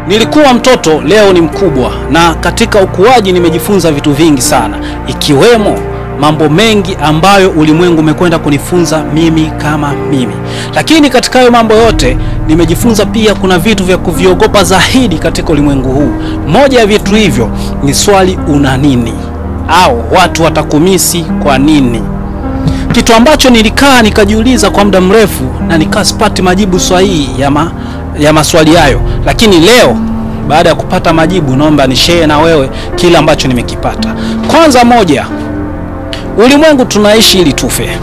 Nilikuwa mtoto, leo ni mkubwa, na katika ukuaji nimejifunza vitu vingi sana, ikiwemo mambo mengi ambayo ulimwengu umekwenda kunifunza mimi kama mimi. Lakini katika hayo mambo yote nimejifunza pia kuna vitu vya kuviogopa zaidi katika ulimwengu huu. Moja ya vitu hivyo ni swali una nini, au watu watakumisi kwa nini. Kitu ambacho nilikaa nikajiuliza kwa muda mrefu na nikasipati majibu sahihi ya maswali hayo. Lakini leo baada ya kupata majibu, naomba ni share na wewe kila ambacho nimekipata. Kwanza, moja, ulimwengu tunaishi ili tufe.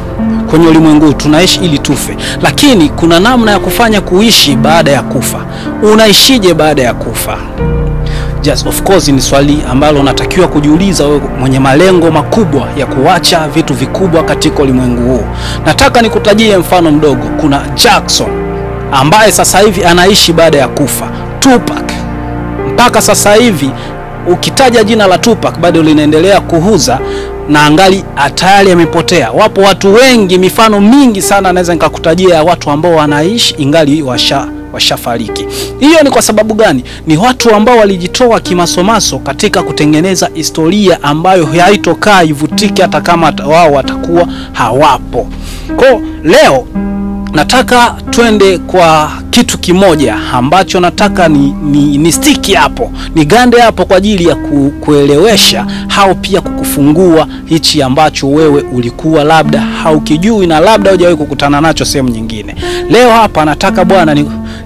Kwenye ulimwengu tunaishi ili tufe, lakini kuna namna ya kufanya kuishi baada ya kufa. Unaishije baada ya kufa? Just of course ni swali ambalo unatakiwa kujiuliza wewe mwenye malengo makubwa ya kuacha vitu vikubwa katika ulimwengu huu. Nataka nikutajie mfano mdogo. Kuna Jackson ambaye sasa hivi anaishi baada ya kufa. Tupac, mpaka sasa hivi ukitaja jina la Tupac bado linaendelea kuhuza na angali tayari amepotea. Wapo watu wengi, mifano mingi sana naweza nikakutajia watu ambao wanaishi ingali washafariki. Hiyo ni kwa sababu gani? Ni watu ambao walijitoa kimasomaso katika kutengeneza historia ambayo haitokaa ivutike hata kama wao watakuwa hawapo. Kwa leo nataka twende kwa kitu kimoja ambacho nataka ni stiki hapo, ni gande hapo kwa ajili ya kuelewesha au pia kukufungua hichi ambacho wewe ulikuwa labda haukijui na labda hujawahi kukutana nacho sehemu nyingine. Leo hapa nataka bwana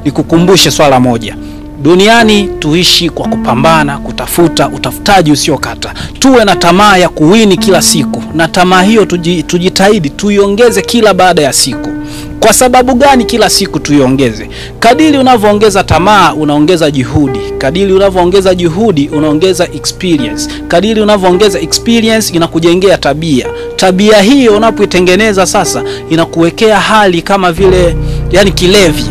nikukumbushe swala moja. Duniani tuishi kwa kupambana, kutafuta utafutaji usiokata. Tuwe na tamaa ya kuwini kila siku, na tamaa hiyo tujitahidi tuiongeze kila baada ya siku. Kwa sababu gani kila siku tuiongeze? Kadiri unavyoongeza tamaa unaongeza juhudi. Kadiri unavyoongeza juhudi unaongeza experience. Kadiri unavyoongeza experience inakujengea tabia. Tabia hiyo unapoitengeneza sasa inakuwekea hali kama vile kilevi.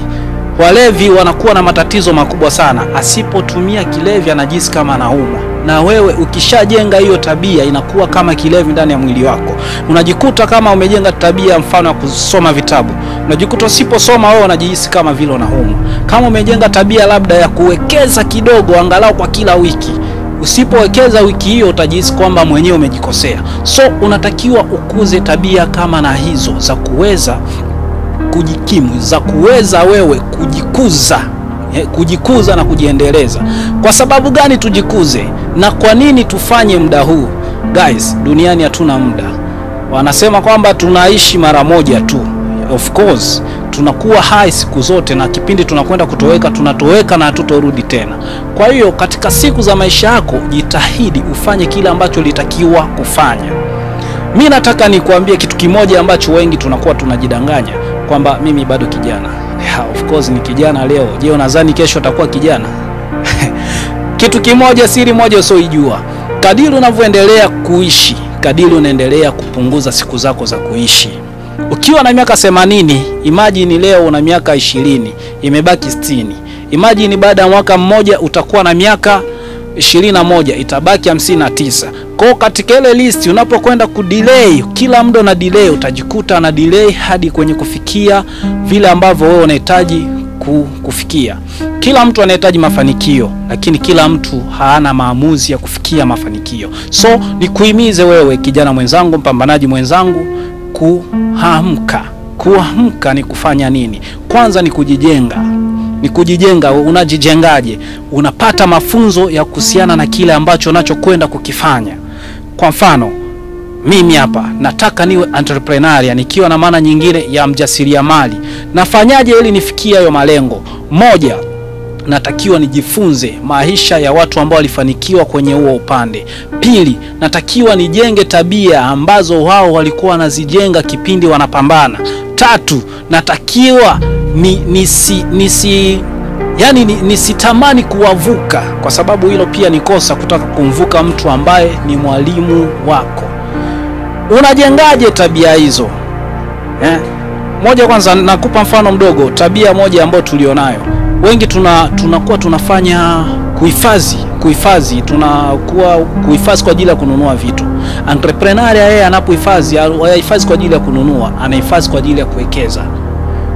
Walevi wanakuwa na matatizo makubwa sana. Asipotumia kilevi anajisi kama anaumwa. Na wewe ukishajenga hiyo tabia inakuwa kama kilevi ndani ya mwili wako. Unajikuta kama umejenga tabia mfano ya kusoma vitabu. Unajikuta usiposoma wewe unajihisi kama vile unaumwa. Kama umejenga tabia labda ya kuwekeza kidogo angalau kwa kila wiki, usipowekeza wiki hiyo utajihisi kwamba mwenyewe umejikosea. So unatakiwa ukuze tabia kama na hizo za kuweza kujikimu, za kuweza wewe kujikuza na kujiendeleza. Kwa sababu gani tujikuze na kwa nini tufanye muda huu? Guys, duniani hatuna muda. Wanasema kwamba tunaishi mara moja tu. Of course tunakuwa hai siku zote, na kipindi tunakwenda kutoweka tunatoweka na hatutorudi tena. Kwa hiyo katika siku za maisha yako jitahidi ufanye kile ambacho litakiwa kufanya. Mimi nataka nikuambie kitu kimoja ambacho wengi tunakuwa tunajidanganya kwamba mimi bado kijana. Of course ni kijana leo. Je, unadhani kesho utakuwa kijana? Kitu kimoja, siri moja usioijua. Kadiri unavyoendelea kuishi, kadiri unaendelea kupunguza siku zako za kuishi. Ukiwa na miaka 80, imagine leo una miaka 20, imebaki 60. Imagine baada ya mwaka mmoja utakuwa na miaka 21, itabaki 59. Kwa katika ile list unapokwenda kudelay, kila muda na delay, utajikuta na delay hadi kwenye kufikia vile ambavyo wewe unahitaji kufikia. Kila mtu anahitaji mafanikio, lakini kila mtu hana maamuzi ya kufikia mafanikio. So nikuhimize wewe kijana mwenzangu, mpambanaji mwenzangu, kuamka ni kufanya nini? Kwanza ni kujijenga. Ni kujijenga. Unajijengaje? Unapata mafunzo ya kuhusiana na kile ambacho unachokwenda kukifanya. Kwa mfano, mimi hapa nataka niwe entrepreneur, nikiwa na maana nyingine ya mjasiriamali. Nafanyaje ili nifikie hayo malengo? Moja, natakiwa nijifunze maisha ya watu ambao walifanikiwa kwenye huo upande. Pili, natakiwa nijenge tabia ambazo wao walikuwa wanazijenga kipindi wanapambana. Tatu, natakiwa nisitamani kuwavuka, kwa sababu hilo pia ni kosa, kutaka kumvuka mtu ambaye ni mwalimu wako. Unajengaje tabia hizo? Moja, kwanza nakupa mfano mdogo. Tabia moja ambayo tulionayo wengi, tunakuwa tunafanya kuhifadhi, tunakuwa kuhifadhi kwa ajili ya kununua vitu. Entrepreneur yeye anapohifadhi, hahifadhi kwa ajili ya kununua, anahifadhi kwa ajili ya kuwekeza.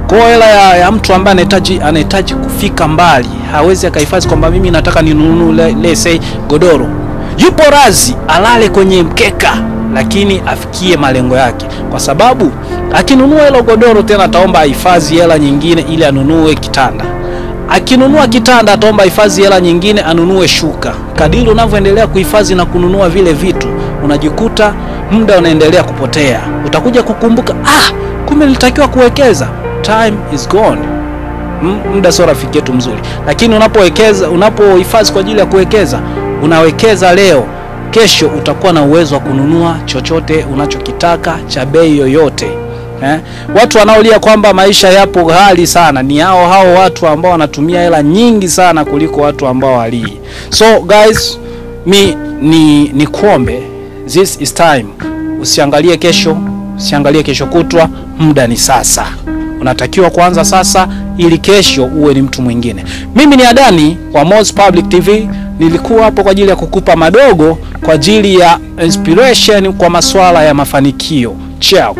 Kwa hela ya mtu ambaye anahitaji kufika mbali. Hawezi akahifadhi kwamba mimi nataka ninunue let's say godoro. Yupo razi alale kwenye mkeka lakini afikie malengo yake, kwa sababu akinunua hilo godoro tena ataomba hifadhi hela nyingine ili anunue kitanda. Akinunua kitanda ataomba hifadhi hela nyingine anunue shuka. Kadiri unavyoendelea kuhifadhi na kununua vile vitu, unajikuta muda unaendelea kupotea. Utakuja kukumbuka, kumbe nilitakiwa kuwekeza. Time is gone. Muda sio rafiki yetu mzuri. Lakini unapohifadhi kwa ajili ya kuwekeza, unawekeza leo, kesho utakuwa na uwezo wa kununua chochote unachokitaka cha bei yoyote. Watu wanaolia kwamba maisha yapo ghali sana ni hao watu ambao wanatumia hela nyingi sana kuliko watu ambao walii. So guys, ni kuombe, this is time. Usiangalie kesho, usiangalie kesho kutwa, muda ni sasa. Unatakiwa kuanza sasa ili kesho uwe ni mtu mwingine. Mimi ni Adani wa Moz Public TV. Nilikuwa hapo kwa ajili ya kukupa madogo kwa ajili ya inspiration kwa masuala ya mafanikio. Ciao.